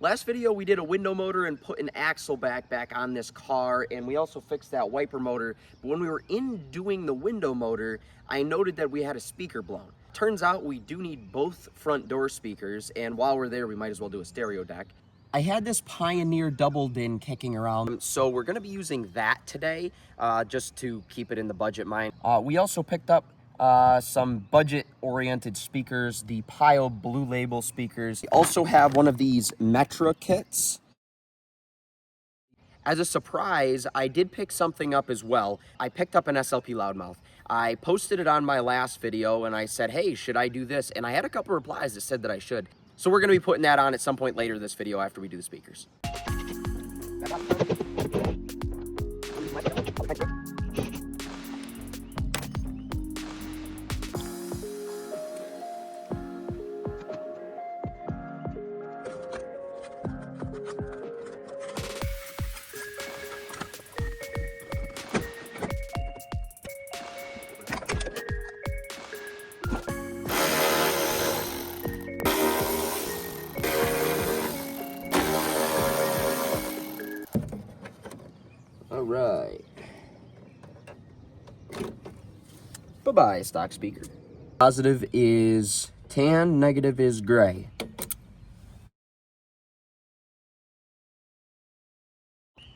Last video we did a window motor and put an axle back on this car, and we also fixed that wiper motor. But when we were doing the window motor, I noted that we had a speaker blown. Turns out we do need both front door speakers, and while we're there we might as well do a stereo deck. I had this Pioneer double din kicking around, so we're gonna be using that today, just to keep it in the budget mind. We also picked up some budget-oriented speakers, the Pile Blue Label speakers. We also have one of these Metra kits. As a surprise, I did pick something up as well. I picked up an SLP loudmouth. I posted it on my last video and I said, hey, should I do this? And I had a couple replies that said that I should. So we're gonna be putting that on at some point later this video after we do the speakers. All right. Bye-bye, stock speaker. Positive is tan, negative is gray.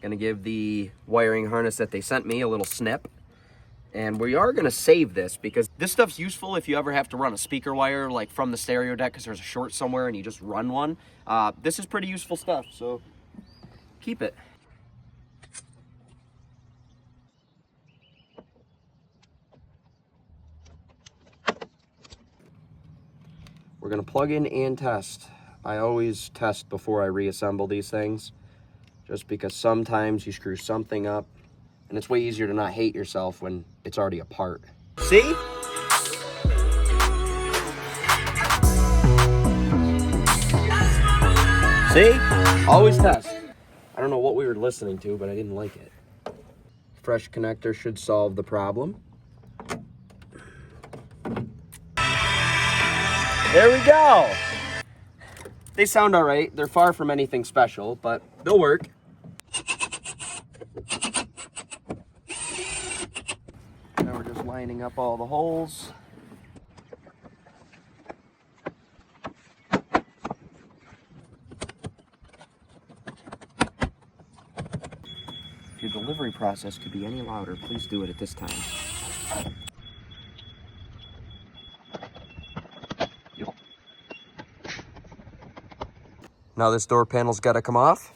Gonna give the wiring harness that they sent me a little snip. And we are gonna save this because this stuff's useful if you ever have to run a speaker wire like from the stereo deck because there's a short somewhere and you just run one. This is pretty useful stuff, so keep it. We're gonna plug in and test. I always test before I reassemble these things, just because sometimes you screw something up, and it's way easier to not hate yourself when it's already apart. See? See? Always test. I don't know what we were listening to, but I didn't like it. Fresh connector should solve the problem. There we go. They sound all right. They're far from anything special, but they'll work. Now we're just lining up all the holes. If your delivery process could be any louder, please do it at this time. Now this door panel's got to come off.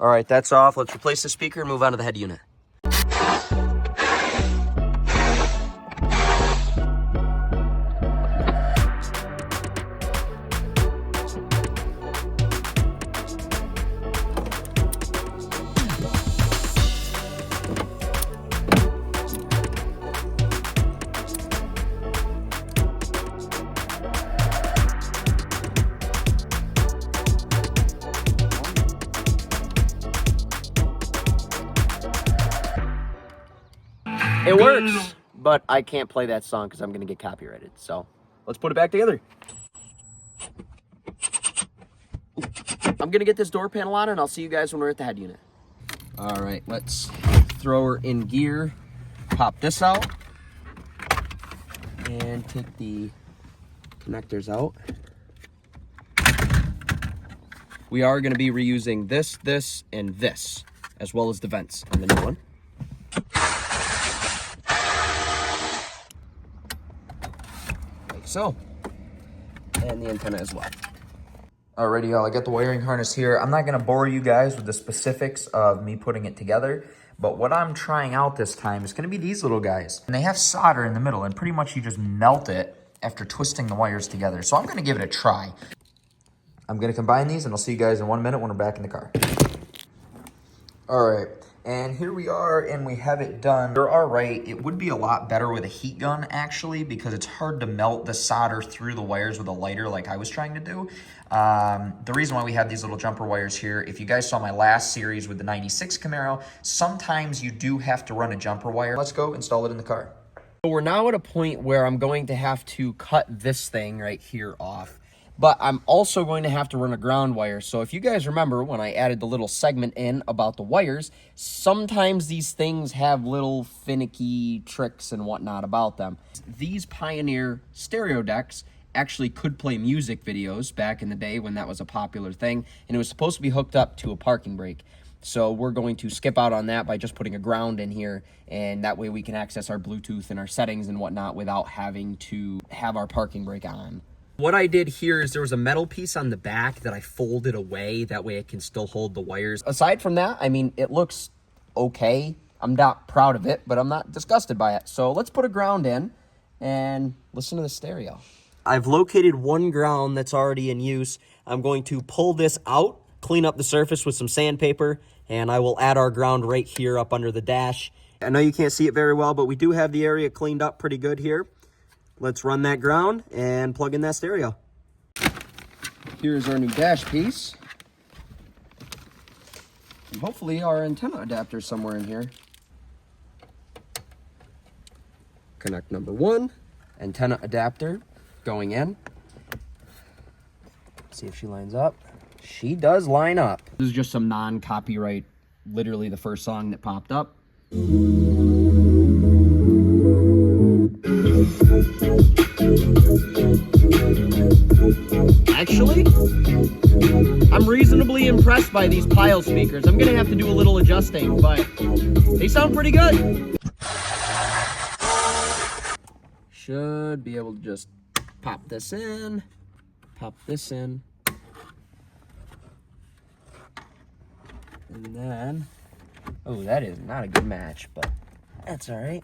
All right, that's off. Let's replace the speaker and move on to the head unit. It works, but I can't play that song because I'm going to get copyrighted. So let's put it back together. I'm going to get this door panel on and I'll see you guys when we're at the head unit. All right, let's throw her in gear, pop this out, and take the connectors out. We are going to be reusing this, and this, as well as the vents on the new one. So, and the antenna as well. Alrighty, y'all, I got the wiring harness here. I'm not gonna bore you guys with the specifics of me putting it together, but what I'm trying out this time is gonna be these little guys. And they have solder in the middle, and pretty much you just melt it after twisting the wires together. So I'm gonna give it a try. I'm gonna combine these, and I'll see you guys in 1 minute when we're back in the car. All right. And here we are, and we have it done. You're all right. It would be a lot better with a heat gun, actually, because it's hard to melt the solder through the wires with a lighter like I was trying to do. The reason why we have these little jumper wires here, if you guys saw my last series with the 96 Camaro, sometimes you do have to run a jumper wire. Let's go install it in the car. So we're now at a point where I'm going to have to cut this thing right here off. but I'm also going to have to run a ground wire. So if you guys remember when I added the little segment in about the wires, sometimes these things have little finicky tricks and whatnot about them. These Pioneer stereo decks actually could play music videos back in the day when that was a popular thing, and it was supposed to be hooked up to a parking brake. So we're going to skip out on that by just putting a ground in here, and that way we can access our Bluetooth and our settings and whatnot without having to have our parking brake on. What I did here is there was a metal piece on the back that I folded away. That way it can still hold the wires. Aside from that, I mean, it looks okay. I'm not proud of it, but I'm not disgusted by it. So let's put a ground in and listen to the stereo. I've located one ground that's already in use. I'm going to pull this out, clean up the surface with some sandpaper, and I will add our ground right here up under the dash. I know you can't see it very well, but we do have the area cleaned up pretty good here. Let's run that ground and plug in that stereo. Here's our new dash piece. And hopefully our antenna adapter is somewhere in here. Connect number 1, antenna adapter going in. See if she lines up. She does line up. This is just some non-copyright, literally the first song that popped up. Actually, I'm reasonably impressed by these pile speakers. I'm gonna have to do a little adjusting, but they sound pretty good. Should be able to just pop this in, pop this in, and then, oh, that is not a good match, but that's all right.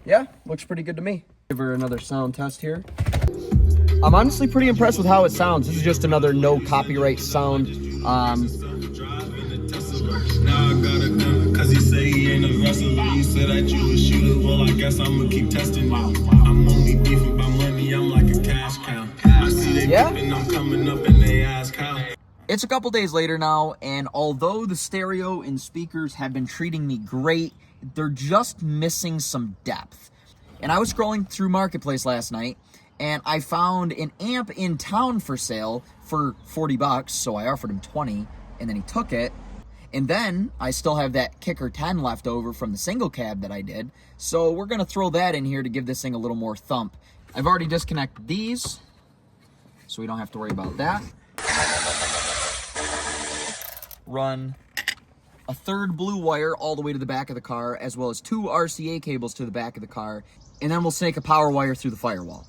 Yeah, looks pretty good to me. Give her another sound test here. I'm honestly pretty impressed with how it sounds. This is just another no copyright sound. Now I got a gun, cause he say he ain't a wrestler. You said that you a shooter, well I guess I'ma keep testing you. I'm only beefing by money, I'm like a cash cow. I see they beefing, I'm coming up and they ask how. It's a couple days later now, and although the stereo and speakers have been treating me great, they're just missing some depth. And I was scrolling through Marketplace last night, and I found an amp in town for sale for 40 bucks, so I offered him 20, and then he took it. And then I still have that Kicker 10 left over from the single cab that I did, so we're gonna throw that in here to give this thing a little more thump. I've already disconnected these, so we don't have to worry about that. Run a third blue wire all the way to the back of the car, as well as 2 RCA cables to the back of the car, and then we'll snake a power wire through the firewall.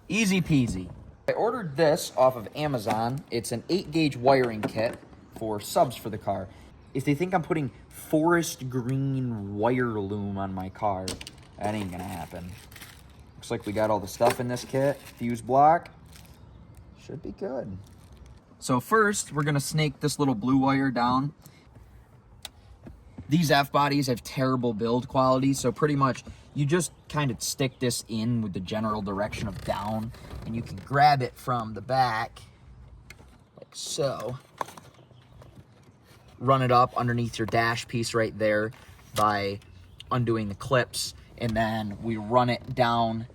Easy peasy. I ordered this off of Amazon. It's an 8-gauge wiring kit for subs for the car. If they think I'm putting forest green wire loom on my car, that ain't gonna happen. Looks like we got all the stuff in this kit. Fuse block. Should be good. So first, we're gonna snake this little blue wire down. These F-bodies have terrible build quality, so pretty much you just kind of stick this in with the general direction of down, and you can grab it from the back, like so. Run it up underneath your dash piece right there by undoing the clips, and then we run it down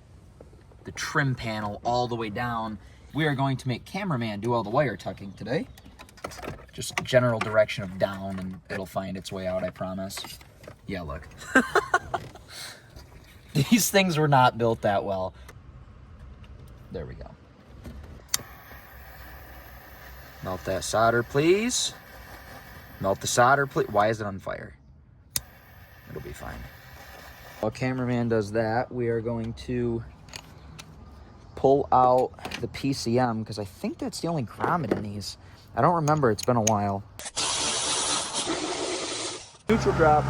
the trim panel all the way down. We are going to make cameraman do all the wire tucking today. Just general direction of down, and it'll find its way out, I promise. Yeah, look. These things were not built that well. There we go. Melt that solder, please. Melt the solder, please. Why is it on fire? It'll be fine. While cameraman does that, we are going to pull out the PCM, because I think that's the only grommet in these. I don't remember, it's been a while. Neutral drop.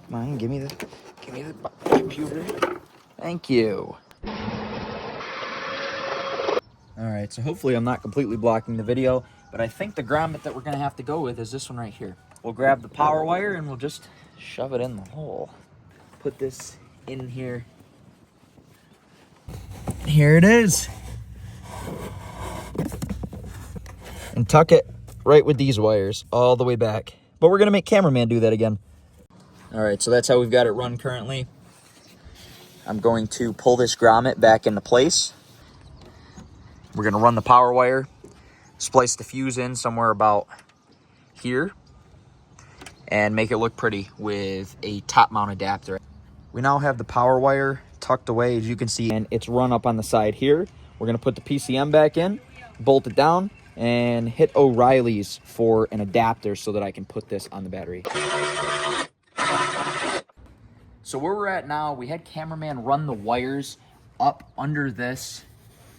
Come on, give me the computer. Thank you. All right, so hopefully I'm not completely blocking the video, but I think the grommet that we're gonna have to go with is this one right here. We'll grab the power wire and we'll just shove it in the hole. Put this in here. Here it is. And tuck it right with these wires all the way back. but we're going to make cameraman do that again. All right, so that's how we've got it run currently. I'm going to pull this grommet back into place. We're going to run the power wire, splice the fuse in somewhere about here, and make it look pretty with a top mount adapter. We now have the power wire tucked away, as you can see, and it's run up on the side here. We're going to put the PCM back in, bolt it down, and hit O'Reilly's for an adapter so that I can put this on the battery. So where we're at now, we had cameraman run the wires up under this,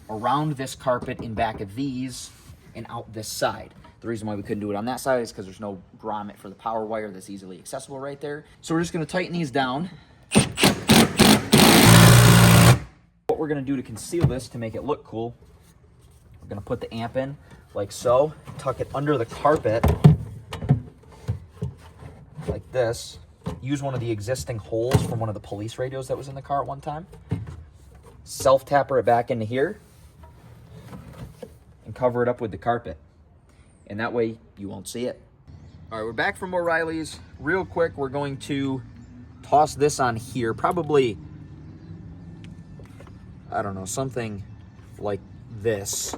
around this carpet, in back of these, and out this side. The reason why we couldn't do it on that side is because there's no grommet for the power wire that's easily accessible right there. So we're just going to tighten these down. What we're going to do to conceal this, to make it look cool, we're going to put the amp in like so, tuck it under the carpet like this. Use one of the existing holes from one of the police radios that was in the car at one time. Self-tapper it back into here and cover it up with the carpet. And that way you won't see it. All right, we're back from O'Reilly's. Real quick, we're going to toss this on here. Probably, I don't know, something like this.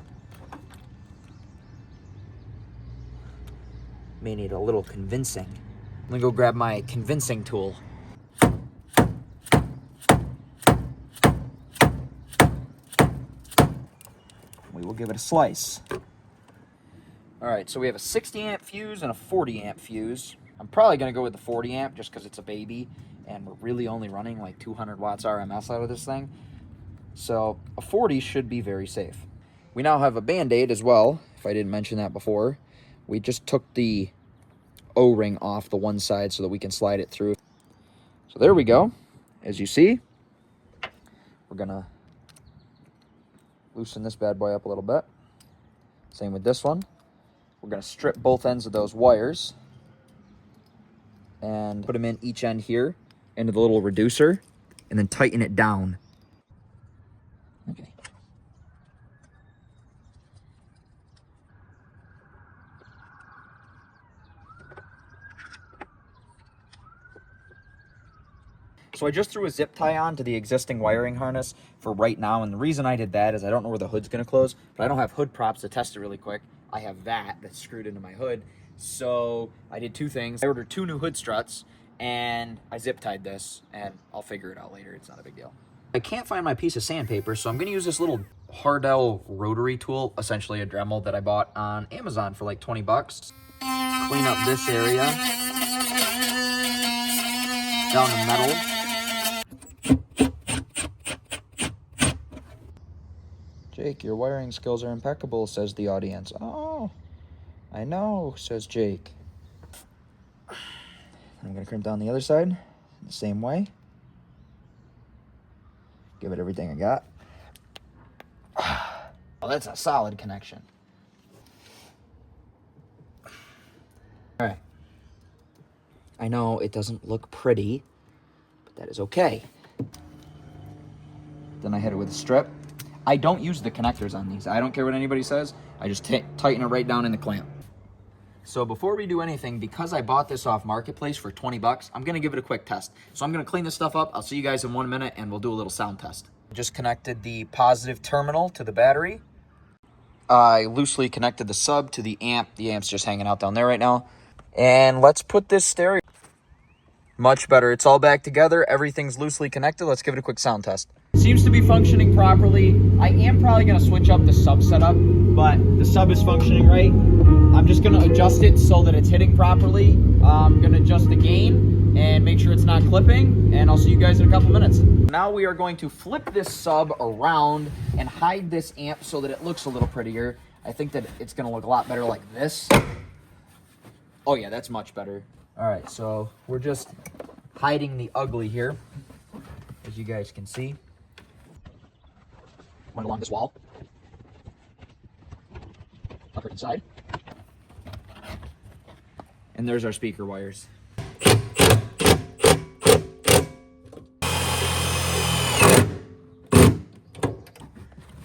May need a little convincing. I'm gonna go grab my convincing tool. We will give it a slice. All right, so we have a 60 amp fuse and a 40 amp fuse. I'm probably gonna go with the 40 amp just because it's a baby and we're really only running like 200 watts RMS out of this thing. So a 40 should be very safe. We now have a Band-Aid as well, if I didn't mention that before. We just took the O-ring off the one side so that we can slide it through. So there we go. As you see, we're gonna loosen this bad boy up a little bit. Same with this one. We're gonna strip both ends of those wires and put them in each end here into the little reducer and then tighten it down. Okay. So I just threw a zip tie on to the existing wiring harness for right now, and the reason I did that is I don't know where the hood's gonna close, but I don't have hood props to test it really quick. I have that's screwed into my hood. So I did two things. I ordered 2 new hood struts, and I zip tied this, and I'll figure it out later. It's not a big deal. I can't find my piece of sandpaper, so I'm gonna use this little Hardell rotary tool, essentially a Dremel that I bought on Amazon for like 20 bucks. Clean up this area. Down the metal. Jake, your wiring skills are impeccable, says the audience. Oh, I know, says Jake. I'm going to crimp down the other side the same way. Give it everything I got. Oh, that's a solid connection. All right. I know it doesn't look pretty, but that is okay. Then I hit it with a strip. I don't use the connectors on these. I don't care what anybody says. I just tighten it right down in the clamp. So before we do anything, because I bought this off Marketplace for 20 bucks, I'm gonna give it a quick test. So I'm gonna clean this stuff up. I'll see you guys in 1 minute and we'll do a little sound test. Just connected the positive terminal to the battery. I loosely connected the sub to the amp. The amp's just hanging out down there right now. And let's put this stereo. Much better. It's all back together. Everything's loosely connected. Let's give it a quick sound test. Seems to be functioning properly. I am probably going to switch up the sub setup, but the sub is functioning right. I'm just going to adjust it so that it's hitting properly. I'm going to adjust the gain and make sure it's not clipping, and I'll see you guys in a couple minutes. Now we are going to flip this sub around and hide this amp so that it looks a little prettier. I think that it's going to look a lot better like this. Oh yeah, that's much better. All right, so we're just hiding the ugly here, as you guys can see. Went along this wall. Up inside. And there's our speaker wires.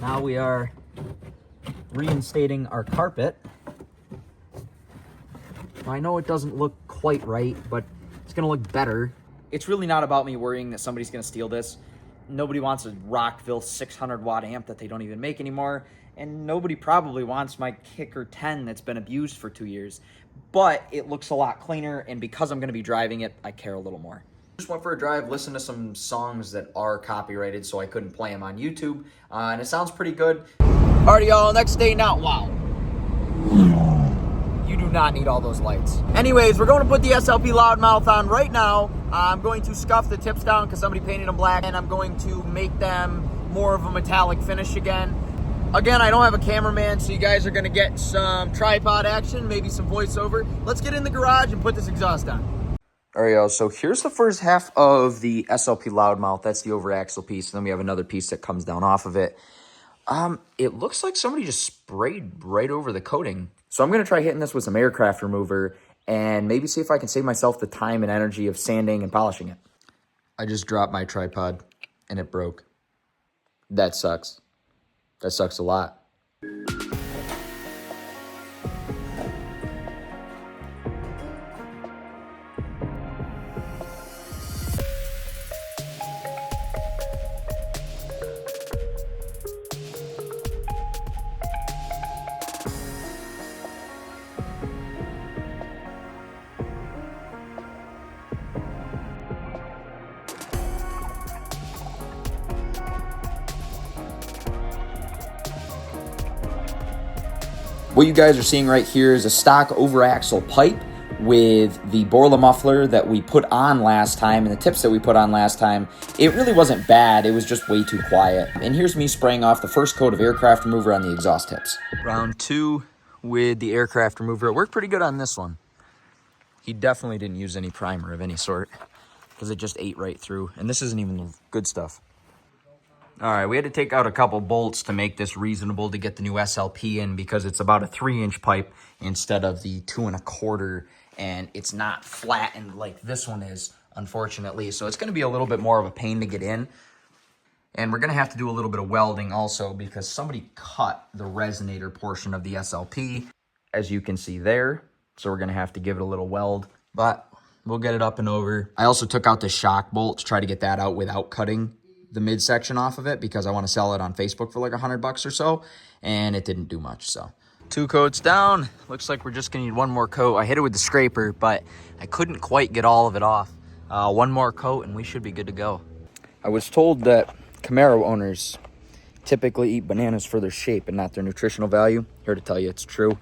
Now we are reinstating our carpet. I know it doesn't look quite right, but it's gonna look better. It's really not about me worrying that somebody's gonna steal this. Nobody wants a Rockville 600 watt amp that they don't even make anymore. And nobody probably wants my Kicker 10 that's been abused for 2 years. But it looks a lot cleaner, and because I'm gonna be driving it, I care a little more. Just went for a drive, listened to some songs that are copyrighted, so I couldn't play them on YouTube. And it sounds pretty good. Alrighty, y'all, next day now. Wow. You do not need all those lights. Anyways, we're going to put the SLP loudmouth on right now. I'm going to scuff the tips down because somebody painted them black, and I'm going to make them more of a metallic finish again. Again, I don't have a cameraman, so you guys are going to get some tripod action, maybe some voiceover. Let's get in the garage and put this exhaust on. All right, y'all, so here's the first half of the SLP loudmouth. That's the over axle piece, and then we have another piece that comes down off of it. It looks like somebody just sprayed right over the coating. So I'm going to try hitting this with some aircraft remover and maybe see if I can save myself the time and energy of sanding and polishing it. I just dropped my tripod and it broke. That sucks. That sucks a lot. What you guys are seeing right here is a stock over axle pipe with the Borla muffler that we put on last time and the tips that we put on last time. It really wasn't bad, it was just way too quiet. And here's me spraying off the first coat of aircraft remover on the exhaust tips. Round 2 with the aircraft remover. It worked pretty good on this one. He definitely didn't use any primer of any sort because it just ate right through. And this isn't even the good stuff. All right, we had to take out a couple bolts to make this reasonable to get the new SLP in because it's about a 3-inch pipe instead of the 2 1/4, and it's not flattened like this one is, unfortunately. So it's going to be a little bit more of a pain to get in. And we're going to have to do a little bit of welding also because somebody cut the resonator portion of the SLP, as you can see there. So we're going to have to give it a little weld, but we'll get it up and over. I also took out the shock bolt to try to get that out without cutting the midsection off of it because I want to sell it on Facebook for like $100 or so, and it didn't do much. So 2 coats down. Looks like we're just gonna need 1 more coat. I hit it with the scraper, but I couldn't quite get all of it off. 1 more coat and we should be good to go. I was told that Camaro owners typically eat bananas for their shape and not their nutritional value. Here to tell you it's true.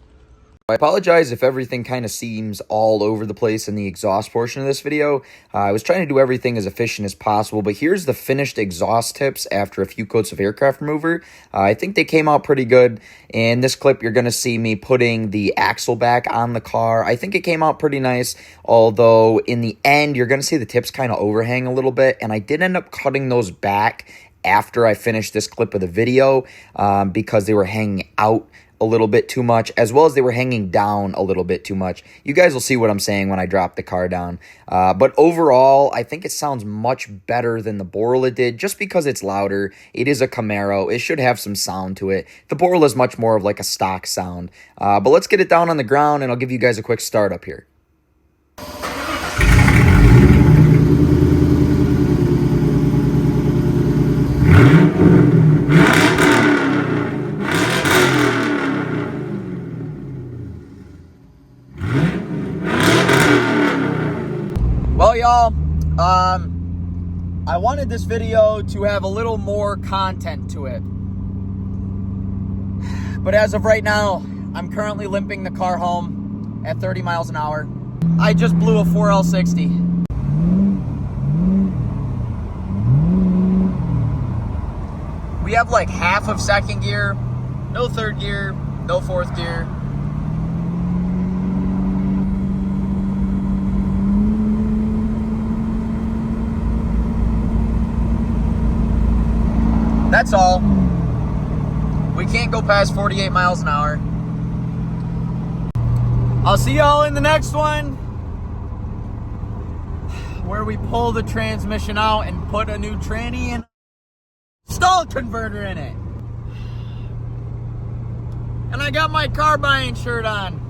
I apologize if everything kind of seems all over the place in the exhaust portion of this video. I was trying to do everything as efficient as possible, but here's the finished exhaust tips after a few coats of aircraft remover. I think they came out pretty good. In this clip, you're going to see me putting the axle back on the car. I think it came out pretty nice, although in the end, you're going to see the tips kind of overhang a little bit, and I did end up cutting those back after I finished this clip of the video because they were hanging out a little bit too much, as well as they were hanging down a little bit too much. You guys will see what I'm saying when I drop the car down. But overall, I think it sounds much better than the Borla did, just because it's louder. It is a Camaro. It should have some sound to it. The Borla is much more of like a stock sound. But let's get it down on the ground, and I'll give you guys a quick start up here. Well, y'all, I wanted this video to have a little more content to it. But as of right now, I'm currently limping the car home at 30 miles an hour. I just blew a 4L60. We have like half of second gear, no third gear, no fourth gear. That's all. We can't go past 48 miles an hour. I'll see y'all in the next one, where we pull the transmission out and put a new tranny and stall converter in it. And I got my car buying shirt on.